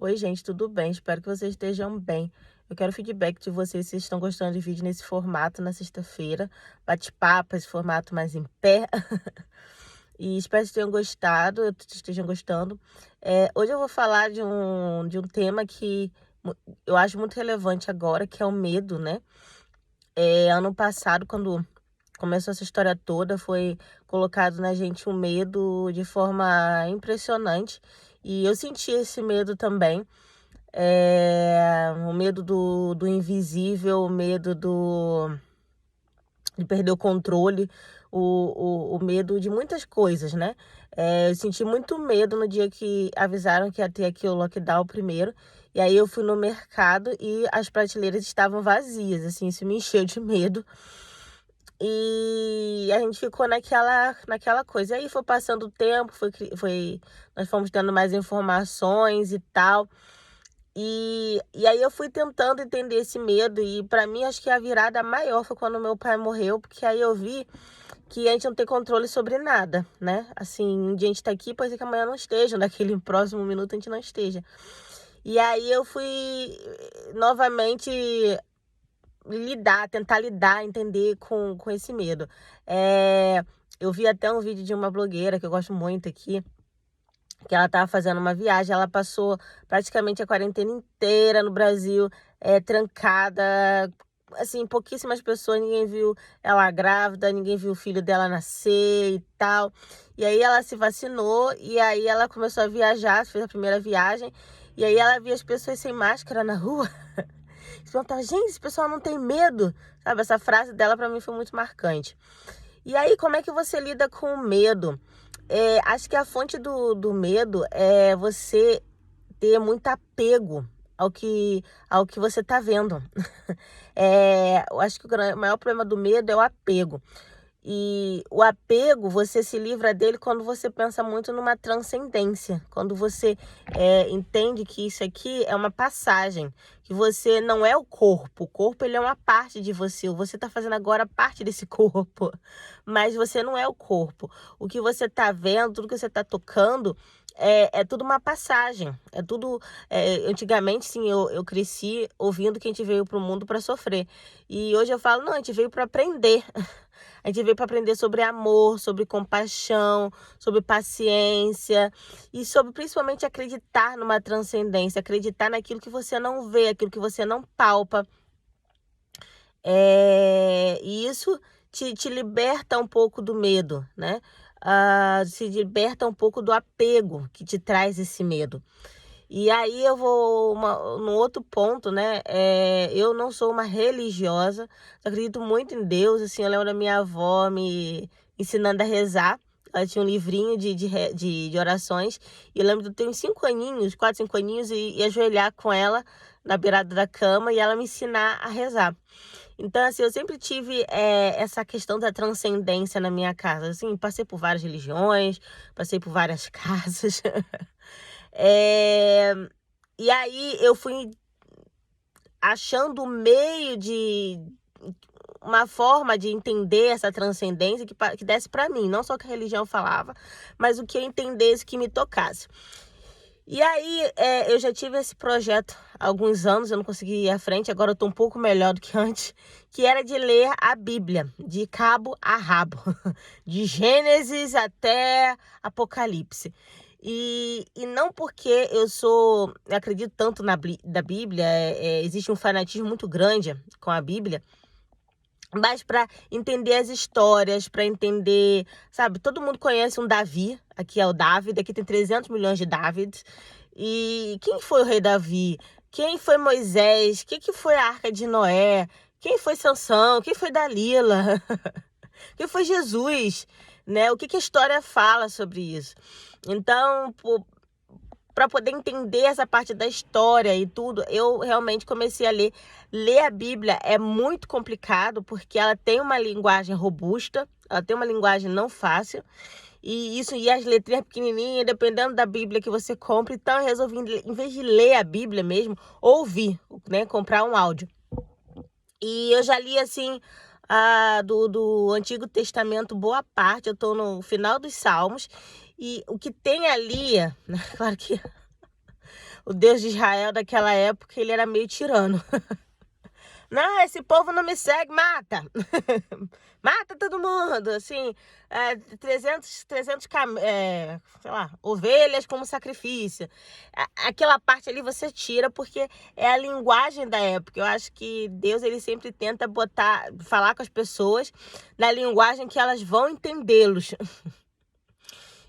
Oi, gente, tudo bem? Espero que vocês estejam bem. Eu quero feedback de vocês se vocês estão gostando de vídeo nesse formato na sexta-feira. Bate-papo, esse formato mais em pé. E espero que vocês tenham gostado, estejam gostando. Hoje eu vou falar de um tema que eu acho muito relevante agora, que é o medo, né? Ano passado, quando começou essa história toda, foi colocado na gente um medo de forma impressionante. E eu senti esse medo também. O medo do invisível, o medo de perder o controle, o medo de muitas coisas, né? Eu senti muito medo no dia que avisaram que ia ter aqui o lockdown primeiro. E aí eu fui no mercado e as prateleiras estavam vazias, assim, isso me encheu de medo. E a gente ficou naquela coisa. E aí foi passando o tempo, nós fomos tendo mais informações e tal. E aí eu fui tentando entender esse medo e para mim acho que a virada maior foi quando meu pai morreu, porque aí eu vi que a gente não tem controle sobre nada, né? Assim, um dia a gente tá aqui, pode ser que amanhã não esteja, naquele próximo minuto a gente não esteja. E aí eu fui novamente tentar lidar, entender com esse medo. Eu vi até um vídeo de uma blogueira que eu gosto muito aqui, que ela estava fazendo uma viagem, ela passou praticamente a quarentena inteira no Brasil, trancada, assim, pouquíssimas pessoas, ninguém viu ela grávida, ninguém viu o filho dela nascer e tal. E aí ela se vacinou e aí ela começou a viajar, fez a primeira viagem, e aí ela via as pessoas sem máscara na rua. Se perguntava, gente, esse pessoal não tem medo? Sabe, essa frase dela para mim foi muito marcante. E aí, como é que você lida com o medo? Acho que a fonte do medo é você ter muito apego ao que você está vendo. Eu acho que o maior problema do medo é o apego. E o apego, você se livra dele quando você pensa muito numa transcendência. Quando você entende que isso aqui é uma passagem. Que você não é o corpo. O corpo, ele é uma parte de você. Você está fazendo agora parte desse corpo. Mas você não é o corpo. O que você está vendo, tudo que você está tocando, é tudo uma passagem. É tudo... antigamente, sim, eu cresci ouvindo que a gente veio para o mundo para sofrer. E hoje eu falo, não, a gente veio para aprender. A gente veio para aprender sobre amor, sobre compaixão, sobre paciência e sobre principalmente acreditar numa transcendência, acreditar naquilo que você não vê, aquilo que você não palpa. E isso te liberta um pouco do medo, né? Se liberta um pouco do apego que te traz esse medo. E aí eu vou no outro ponto, né? Eu não sou uma religiosa, eu acredito muito em Deus, assim, eu lembro da minha avó me ensinando a rezar. Ela tinha um livrinho de orações, e eu lembro de eu ter uns 5 aninhos, 4, 5 aninhos, e ajoelhar com ela na beirada da cama e ela me ensinar a rezar. Então, assim, eu sempre tive essa questão da transcendência na minha casa. Assim, passei por várias religiões, passei por várias casas. Eh, e aí eu fui achando meio de uma forma de entender essa transcendência que desse para mim, não só o que a religião falava, mas o que eu entendesse, que me tocasse. E aí, eu já tive esse projeto há alguns anos, eu não consegui ir à frente, agora eu tô um pouco melhor do que antes, que era de ler a Bíblia, de cabo a rabo, de Gênesis até Apocalipse. E não porque eu acredito tanto da Bíblia, existe um fanatismo muito grande com a Bíblia, mas para entender as histórias, para entender, sabe, todo mundo conhece um Davi, aqui é o David, aqui tem 300 milhões de Davids. E quem foi o rei Davi? Quem foi Moisés? Que foi a Arca de Noé? Quem foi Sansão? Quem foi Dalila? Quem foi Jesus? Né? O que a história fala sobre isso? Então, para poder entender essa parte da história e tudo, eu realmente comecei a ler. Ler a Bíblia é muito complicado, porque ela tem uma linguagem robusta, ela tem uma linguagem não fácil, e as letrinhas pequenininhas, dependendo da Bíblia que você compra. Então eu resolvi, em vez de ler a Bíblia mesmo, ouvir, né, comprar um áudio. E eu já li, assim, do Antigo Testamento, boa parte, eu estou no final dos Salmos, e o que tem ali, né, claro que O Deus de Israel daquela época, ele era meio tirano. Não, esse povo não me segue, mata. Mata todo mundo, assim, 300 sei lá, ovelhas como sacrifício. Aquela parte ali você tira porque é a linguagem da época. Eu acho que Deus, ele sempre tenta falar com as pessoas na linguagem que elas vão entendê-los.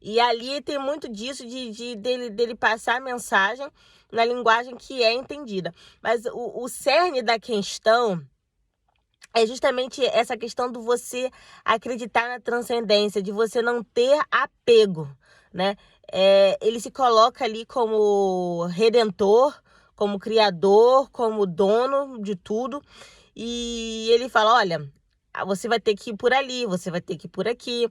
E ali tem muito disso dele passar a mensagem na linguagem que é entendida. Mas o cerne da questão é justamente essa questão do você acreditar na transcendência, de você não ter apego, né? Ele se coloca ali como redentor, como criador, como dono de tudo. E ele fala, olha, você vai ter que ir por ali, você vai ter que ir por aqui.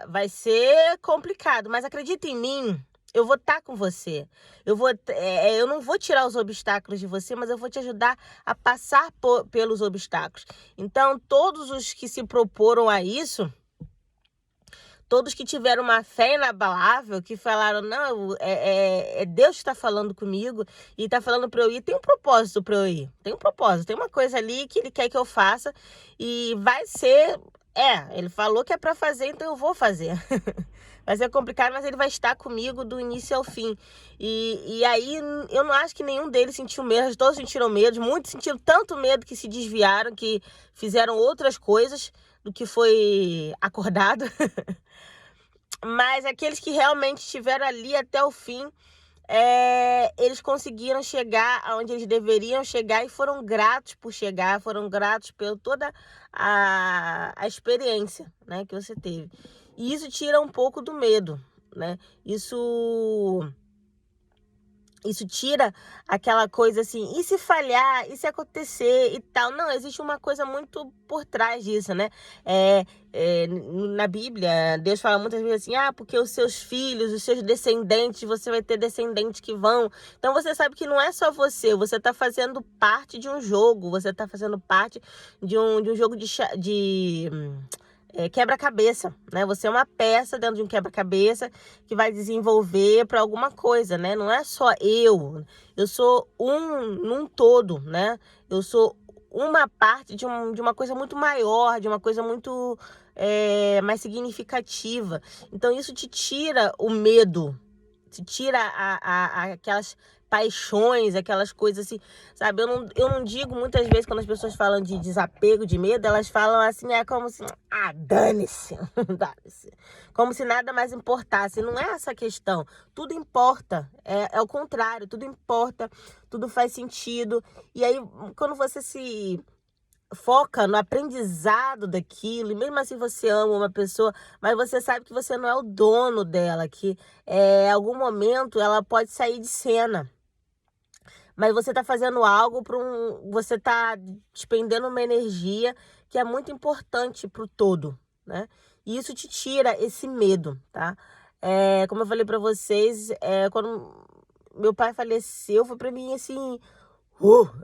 Vai ser complicado, mas acredita em mim, eu vou estar com você. Eu não vou tirar os obstáculos de você, mas eu vou te ajudar a passar pelos obstáculos. Então, todos os que se proporam a isso, todos que tiveram uma fé inabalável, que falaram, não, é Deus que está falando comigo e está falando para eu ir, tem um propósito para eu ir. Tem um propósito, tem uma coisa ali que ele quer que eu faça e vai ser... ele falou que é para fazer, então eu vou fazer. Vai ser complicado, mas ele vai estar comigo do início ao fim. E aí, eu não acho que nenhum deles sentiu medo, todos sentiram medo, muitos sentiram tanto medo que se desviaram, que fizeram outras coisas do que foi acordado. Mas aqueles que realmente estiveram ali até o fim, eles conseguiram chegar aonde eles deveriam chegar e foram gratos por chegar, foram gratos por toda a experiência, né, que você teve. E isso tira um pouco do medo, né? Isso tira aquela coisa assim, e se falhar, e se acontecer e tal. Não, existe uma coisa muito por trás disso, né? Na Bíblia, Deus fala muitas vezes assim, porque os seus filhos, os seus descendentes, você vai ter descendentes que vão. Então você sabe que não é só você está fazendo parte de um jogo, você está fazendo parte de um jogo de quebra-cabeça, né? Você é uma peça dentro de um quebra-cabeça que vai desenvolver para alguma coisa, né? Não é só eu sou num todo, né? Eu sou uma parte de uma coisa muito maior, de uma coisa muito mais significativa. Então isso te tira o medo, te tira aquelas paixões, aquelas coisas assim, sabe? Eu não digo muitas vezes quando as pessoas falam de desapego, de medo, elas falam assim, como se, dane-se, dane-se. Como se nada mais importasse. Não é essa a questão. Tudo importa. É o contrário, tudo importa, tudo faz sentido. E aí, quando você se foca no aprendizado daquilo, e mesmo assim você ama uma pessoa, mas você sabe que você não é o dono dela, que em algum momento ela pode sair de cena. Mas você está fazendo algo você está despendendo uma energia que é muito importante para o todo, né? E isso te tira esse medo, tá? Como eu falei para vocês, quando meu pai faleceu, foi para mim assim,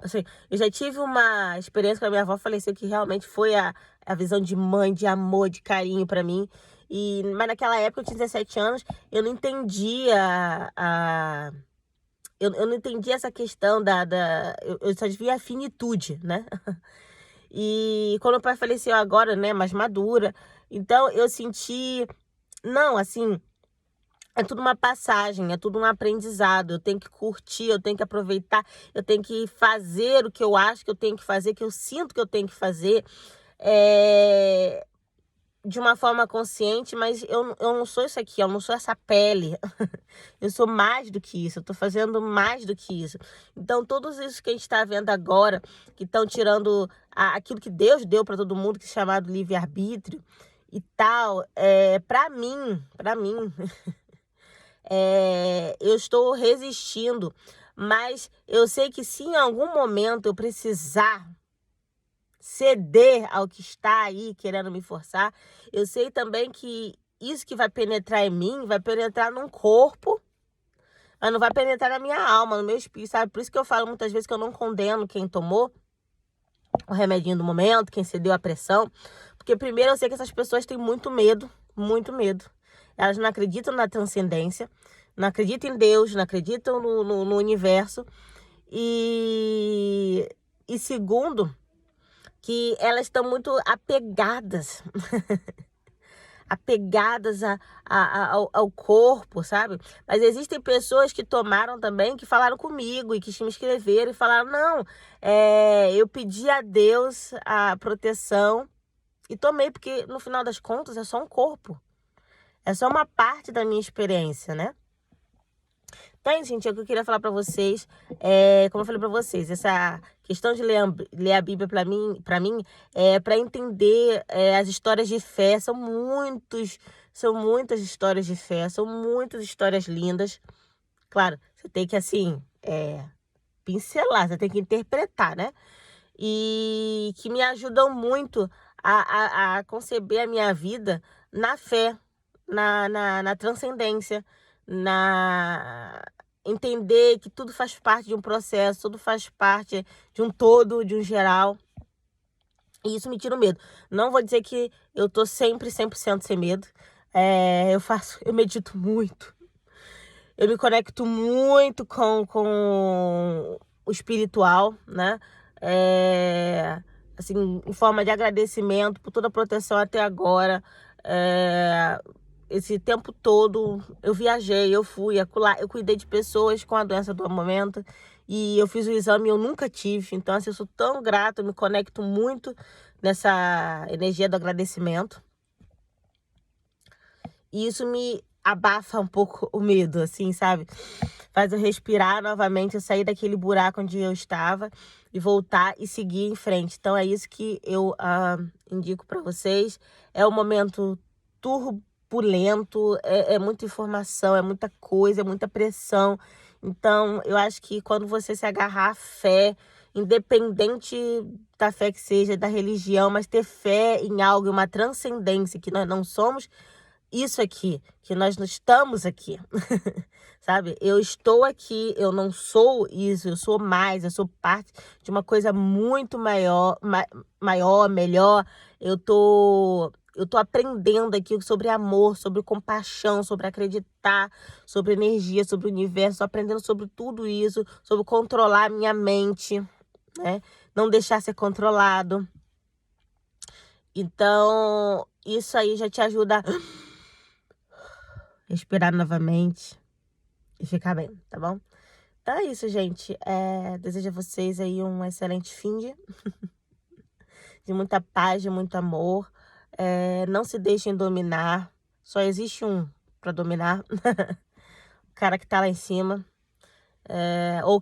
assim, eu já tive uma experiência com a minha avó faleceu que realmente foi a visão de mãe, de amor, de carinho para mim. Mas naquela época eu tinha 17 anos, eu não entendia eu não entendi essa questão eu só via a finitude, né? E quando o pai faleceu agora, né, mais madura, então eu senti, não, assim, é tudo uma passagem, é tudo um aprendizado. Eu tenho que curtir, eu tenho que aproveitar, eu tenho que fazer o que eu acho que eu tenho que fazer, que eu sinto que eu tenho que fazer, de uma forma consciente, mas eu não sou isso aqui, eu não sou essa pele. Eu sou mais do que isso, eu tô fazendo mais do que isso. Então, todos isso que a gente está vendo agora, que estão tirando aquilo que Deus deu para todo mundo, que é chamado livre-arbítrio e tal, para mim, eu estou resistindo, mas eu sei que se em algum momento eu precisar ceder ao que está aí querendo me forçar, eu sei também que isso que vai penetrar em mim, vai penetrar num corpo, mas não vai penetrar na minha alma, no meu espírito, sabe? Por isso que eu falo muitas vezes que eu não condeno quem tomou o remedinho do momento, quem cedeu a pressão, porque primeiro eu sei que essas pessoas têm muito medo, muito medo. Elas não acreditam na transcendência, não acreditam em Deus, não acreditam no universo. E segundo, que elas estão muito apegadas, apegadas ao corpo, sabe? Mas existem pessoas que tomaram também, que falaram comigo e que me escreveram e falaram, não, eu pedi a Deus a proteção e tomei, porque no final das contas é só um corpo. É só uma parte da minha experiência, né? Então, gente, é o que eu queria falar pra vocês. Como eu falei pra vocês, essa questão de ler a Bíblia pra mim é para entender as histórias de fé. São muitas histórias de fé, são muitas histórias lindas. Claro, você tem que, assim, pincelar, você tem que interpretar, né? E que me ajudam muito a conceber a minha vida na fé, na transcendência, na entender que tudo faz parte de um processo, tudo faz parte de um todo, de um geral. E isso me tira o medo. Não vou dizer que eu tô sempre 100% sem medo. Eu medito muito. Eu me conecto muito com o espiritual, né? Assim, em forma de agradecimento por toda a proteção até agora. Esse tempo todo eu viajei, eu fui acolá, eu cuidei de pessoas com a doença do momento e eu fiz o exame e eu nunca tive. Então, assim, eu sou tão grata, eu me conecto muito nessa energia do agradecimento. E isso me abafa um pouco o medo, assim, sabe? Faz eu respirar novamente, eu sair daquele buraco onde eu estava e voltar e seguir em frente. Então, é isso que eu indico para vocês. É um momento turbulento, é muita informação, é muita coisa, é muita pressão. Então, eu acho que quando você se agarrar à fé, independente da fé que seja, da religião, mas ter fé em algo, uma transcendência, que nós não somos isso aqui, que nós não estamos aqui, sabe? Eu estou aqui, eu não sou isso, eu sou mais, eu sou parte de uma coisa muito maior, melhor. Eu tô aprendendo aqui sobre amor, sobre compaixão, sobre acreditar, sobre energia, sobre o universo, tô aprendendo sobre tudo isso, sobre controlar a minha mente, né? Não deixar ser controlado. Então, isso aí já te ajuda respirar novamente e ficar bem, tá bom? Então é isso, gente. Desejo a vocês aí um excelente fim de muita paz, de muito amor. Não se deixem dominar. Só existe um para dominar. O cara que tá lá em cima. Ou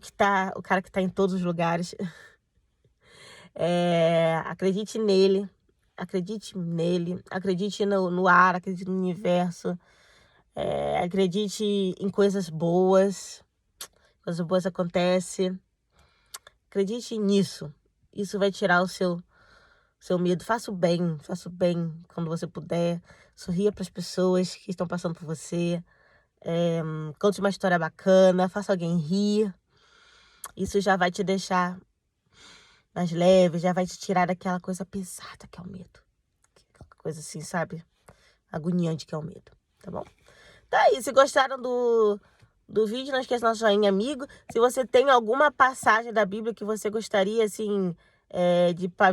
o cara que tá em todos os lugares. Acredite nele. Acredite nele. Acredite no ar, acredite no universo. Acredite em coisas boas. Coisas boas acontecem. Acredite nisso. Isso vai tirar o seu medo. Faça o bem quando você puder. Sorria para as pessoas que estão passando por você. Conte uma história bacana. Faça alguém rir. Isso já vai te deixar mais leve. Já vai te tirar daquela coisa pesada que é o medo. Aquela coisa assim, sabe? Agoniante que é o medo. Tá bom? Tá aí. Se gostaram do vídeo, não esqueça de joinha, amigo. Se você tem alguma passagem da Bíblia que você gostaria, assim,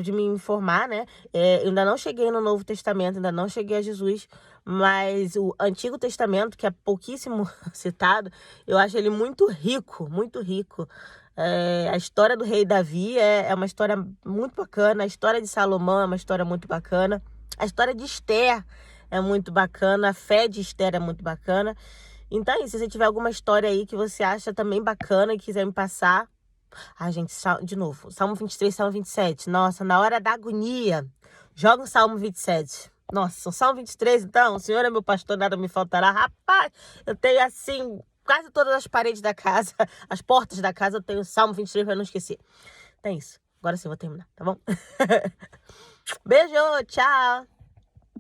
de me informar, né? Eu ainda não cheguei no Novo Testamento, ainda não cheguei a Jesus, mas o Antigo Testamento, que é pouquíssimo citado, eu acho ele muito rico, muito rico. A história do rei Davi é uma história muito bacana, a história de Salomão é uma história muito bacana, a história de Esther é muito bacana, a fé de Esther é muito bacana. Então, se você tiver alguma história aí que você acha também bacana e quiser me passar. Gente, de novo, Salmo 23, Salmo 27. Nossa, na hora da agonia, joga o Salmo 27. Nossa, o Salmo 23, então, o Senhor é meu pastor, nada me faltará. Rapaz, eu tenho assim, quase todas as paredes da casa, as portas da casa, eu tenho o Salmo 23 para não esquecer. Então é isso. Agora sim, vou terminar, tá bom? Beijo, tchau!